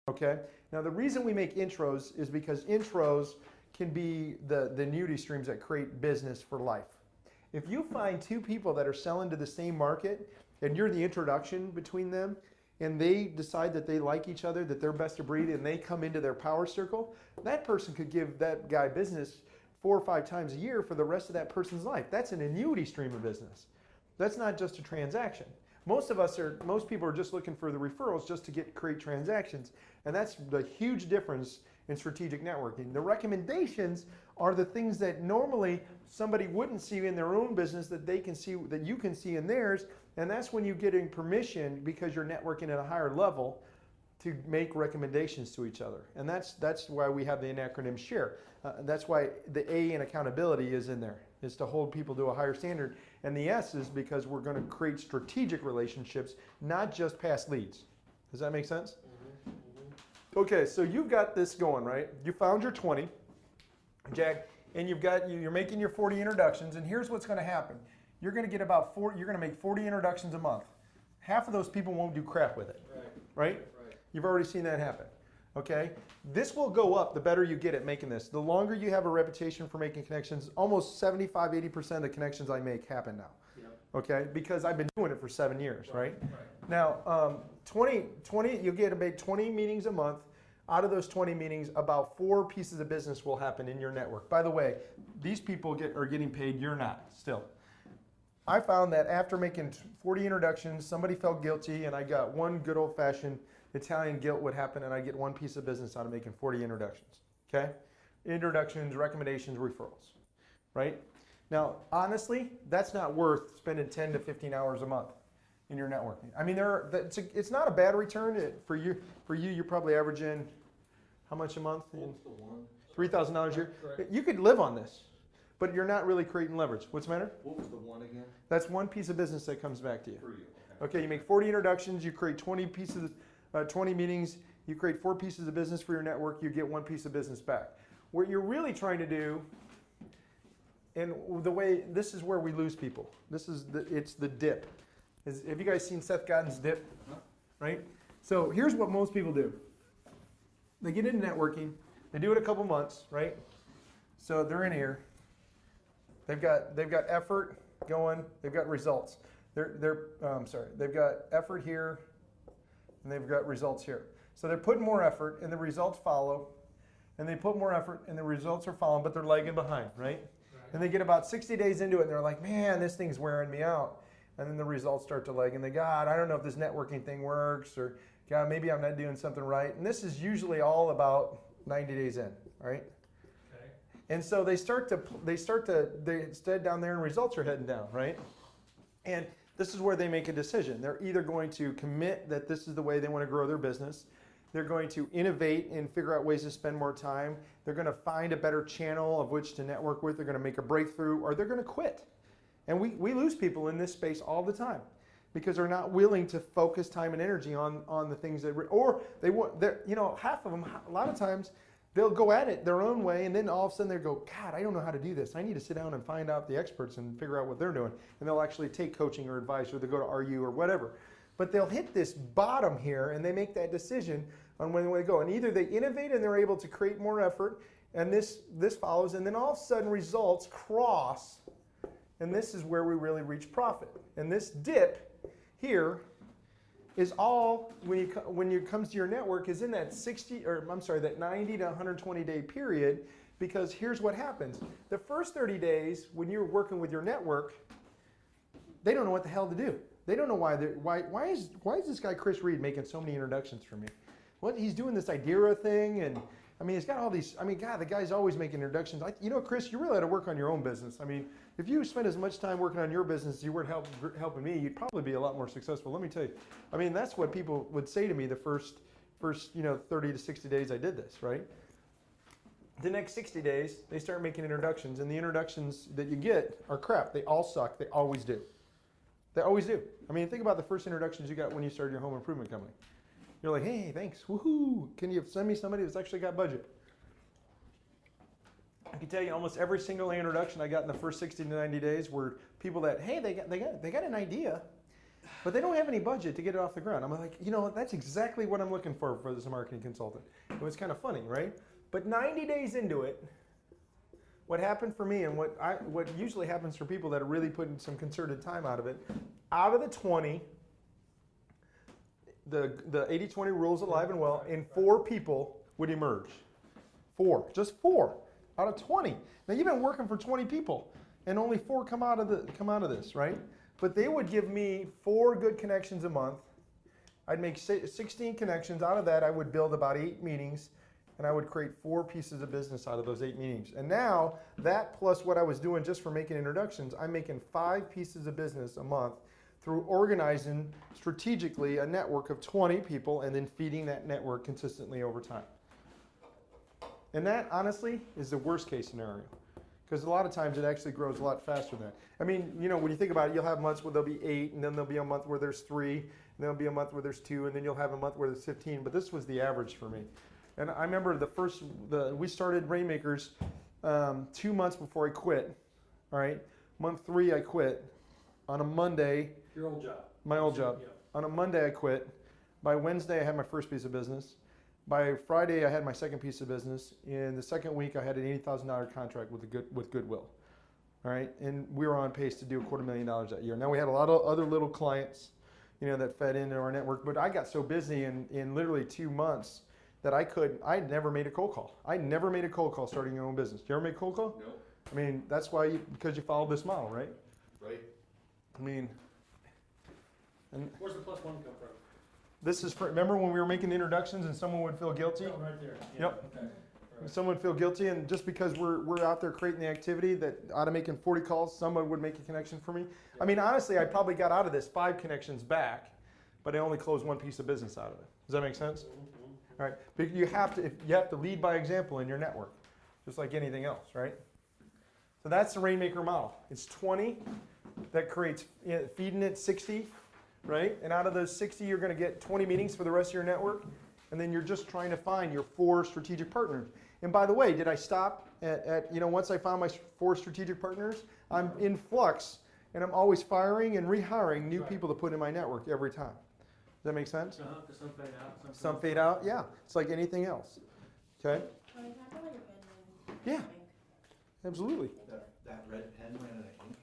Okay? Now the reason we make intros is because intros can be the annuity streams that create business for life. If you find two people that are selling to the same market and you're the introduction between them and they decide that they like each other, that they're best of breed, and they come into their power circle, that person could give that guy business 4 or 5 times a year for the rest of that person's life. That's an annuity stream of business. That's not just a transaction. Most people are just looking for the referrals just to create transactions. And that's the huge difference in strategic networking. The recommendations are the things that normally somebody wouldn't see in their own business that they can see, that you can see in theirs. And that's when you're getting permission, because you're networking at a higher level, to make recommendations to each other. And that's why we have the acronym SHARE. That's why the A in accountability is in there, is to hold people to a higher standard. And the S is because we're going to create strategic relationships, not just past leads. Does that make sense? Okay, so you've got this going, right? You found your 20, Jack, and you're making your 40 introductions, and here's what's going to happen. You're going to get you're going to make 40 introductions a month. Half of those people won't do crap with it, right? You've already seen that happen, okay? This will go up the better you get at making this. The longer you have a reputation for making connections, almost 75, 80% of the connections I make happen now, okay? Because I've been doing it for 7 years, right? Now, 20, you'll get about 20 meetings a month. Out of those 20 meetings, about 4 pieces of business will happen in your network. By the way, these people are getting paid, you're not, still. I found that after making 40 introductions, somebody felt guilty, and I got one good old-fashioned Italian guilt would happen, and I get 1 piece of business out of making 40 introductions, okay? Introductions, recommendations, referrals, right? Now, honestly, that's not worth spending 10 to 15 hours a month in your networking. I mean, it's not a bad return. For you, you're probably averaging how much a month? $3,000 a year. You could live on this, but you're not really creating leverage. What's the matter? What was the one again? That's 1 piece of business that comes back to you. For you. Okay, you make 40 introductions, you create 20 meetings, you create 4 pieces of business for your network, you get 1 piece of business back. What you're really trying to do, and this is where we lose people. It's the dip. Have you guys seen Seth Godin's dip? Right? So here's what most people do. They get into networking, they do it a couple months, right? So they're in here. They've got effort going, they've got results. They've got effort here, and they've got results here. So they're putting more effort, and the results follow. And they put more effort, and the results are following, but they're lagging behind, right? And they get about 60 days into it, and they're like, man, this thing's wearing me out. And then the results start to lag, and they go, God, I don't know if this networking thing works, or God, maybe I'm not doing something right. And this is usually all about 90 days in, right? Okay. And so they start down there, and results are heading down, right? And this is where they make a decision. They're either going to commit that this is the way they want to grow their business. They're going to innovate and figure out ways to spend more time. They're going to find a better channel of which to network with. They're going to make a breakthrough, or they're going to quit. And we lose people in this space all the time because they're not willing to focus time and energy on the things half of them, a lot of times, they'll go at it their own way, and then all of a sudden they go, God, I don't know how to do this. I need to sit down and find out the experts and figure out what they're doing. And they'll actually take coaching or advice, or they go to RU or whatever. But they'll hit this bottom here, and they make that decision on when they go. And either they innovate and they're able to create more effort, and this follows, and then all of a sudden results cross, and this is where we really reach profit. And this dip here is all, when it comes to your network, is in that 90 to 120 day period, because here's what happens. The first 30 days, when you're working with your network, they don't know what the hell to do. They don't know why is this guy Chris Reed making so many introductions for me? He's doing this Idera thing, and I mean, he's got all these, God, the guy's always making introductions. Chris, you really ought to work on your own business. I mean, if you spent as much time working on your business as you were helping me, you'd probably be a lot more successful. Let me tell you. I mean, that's what people would say to me the first 30 to 60 days I did this, right? The next 60 days, they start making introductions, and the introductions that you get are crap. They all suck. They always do. They always do. I mean, think about the first introductions you got when you started your home improvement company. You're like, hey, thanks, woohoo, can you send me somebody that's actually got budget? I can tell you almost every single introduction I got in the first 60 to 90 days were people that, hey, they got an idea, but they don't have any budget to get it off the ground. I'm like, that's exactly what I'm looking for as a marketing consultant. It was kind of funny, right? But 90 days into it, what happened for me and what usually happens for people that are really putting some concerted time out of it, out of the 20, the 80-20 rules alive and well, and 4 people would emerge. 4, just 4 out of 20. Now you've been working for 20 people, and only 4 come out of this, right? But they would give me 4 good connections a month. I'd make 16 connections. Out of that, I would build about 8 meetings, and I would create 4 pieces of business out of those 8 meetings. And now, that plus what I was doing just for making introductions, I'm making 5 pieces of business a month through organizing strategically a network of 20 people and then feeding that network consistently over time. And that, honestly, is the worst case scenario. Because a lot of times it actually grows a lot faster than that. I mean, when you think about it, you'll have months where there'll be 8, and then there'll be a month where there's 3, and then there'll be a month where there's 2, and then you'll have a month where there's 15. But this was the average for me. And I remember we started Rainmakers 2 months before I quit. All right, month 3 I quit on a Monday. Your old job. My old job. Yeah. On a Monday I quit. By Wednesday I had my first piece of business. By Friday I had my second piece of business. In the second week I had an $80,000 contract with Goodwill. All right, and we were on pace to do $250,000 that year. Now we had a lot of other little clients, that fed into our network. But I got so busy in literally 2 months that I never made a cold call. I never made a cold call starting your own business. Do you ever make a cold call? No. I mean, that's why because you followed this model, right? Right. I mean, and Where's the +1 come from? this is remember when we were making the introductions and someone would feel guilty? Oh, right there. Yeah. Yep. Okay. Right. Someone would feel guilty, and just because we're out there creating the activity that out of making 40 calls, someone would make a connection for me. I mean, honestly, I probably got out of this 5 connections back, but I only closed 1 piece of business out of it. Does that make sense? All right, but you have to lead by example in your network, just like anything else, right? So that's the Rainmaker model. It's 20 that creates feeding it 60, right? And out of those 60, you're going to get 20 meetings for the rest of your network, and then you're just trying to find your 4 strategic partners. And by the way, did I stop at once I found my 4 strategic partners? I'm in flux, and I'm always firing and rehiring new people to put in my network every time. Does that make sense? Because some fade out. Some fade out, yeah. It's like anything else. Okay? Can we talk about your pen and Yeah. Absolutely. That red pen ran out of ink.